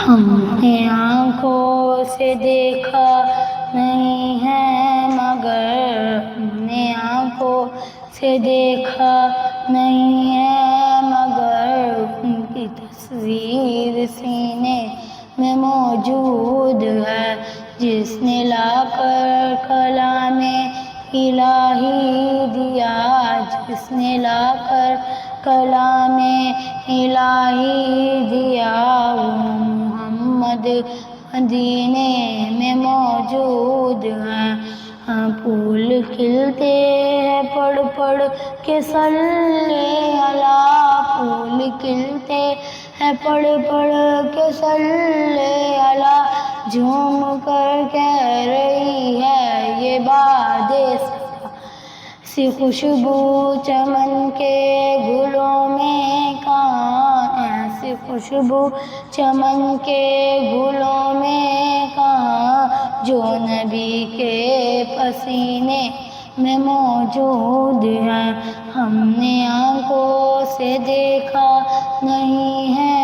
ہم نے آنکھوں سے دیکھا نہیں ہے مگر ہم نے آنکھوں سے دیکھا نہیں ہے مگر ان کی تصویر سینے میں موجود ہے، جس نے لا کر کلام الہی دیا، جس نے لا کر کلام الہی دیا، وہ محمد مدینے میں موجود ہیں۔ پھول کھلتے ہیں پڑھ پڑھ کے صلی اللہ، پھول کھلتے ہیں پڑھ پڑھ کے صلی اللہ، جھوم کر کہہ رہی ہے یہ باد صبا، سی خوشبو چمن کے گلوں میں کہاں، ایسی خوشبو چمن کے گلوں میں کہاں، جو نبی کے پسینے میں موجود ہے۔ ہم نے آنکھوں سے دیکھا نہیں ہے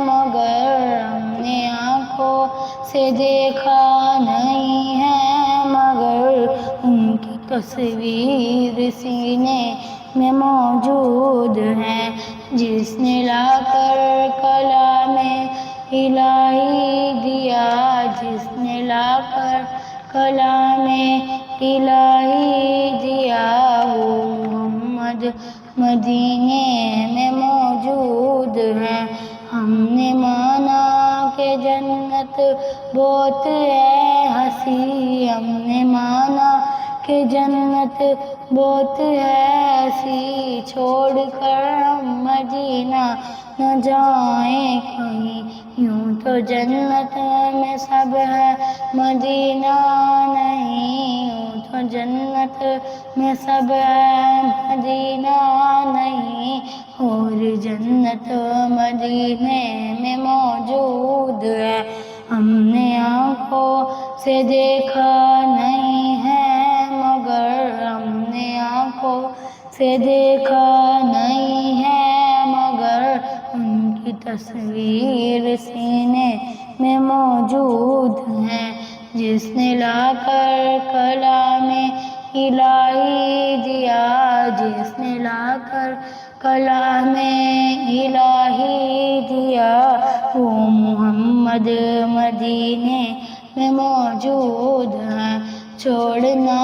مگر ہم نے آنکھوں سے دیکھا نہیں ہے مگر ان کی تصویر سینے میں موجود ہے، جس نے لا کر کلام الہی دیا، جس نے لا کر کلام الہی دیا، وہ محمد مدینے میں موجود ہے۔ ہم نے مانا کہ جنت بہت ہے ہنسی، ہم نے مانا کہ جنت بہت ہے ہنسی، چھوڑ کر ہم مدینہ نہ جائیں کہیں، یوں تو جنت میں سب ہے مدینہ نہیں، یوں تو جنت میں سب ہے مدینہ نہیں، اور جنت مدینے میں موجود ہے۔ ہم نے آنکھوں سے دیکھا نہیں ہے مگر ہم نے آنکھوں سے دیکھا نہیں ہے مگر ان کی تصویر سینے میں موجود ہے، جس نے لا کر کلام الہی دیا، جس نے لا کر کلام الہی دیا، وہ محمد مدینے میں موجود ہے۔ چھوڑنا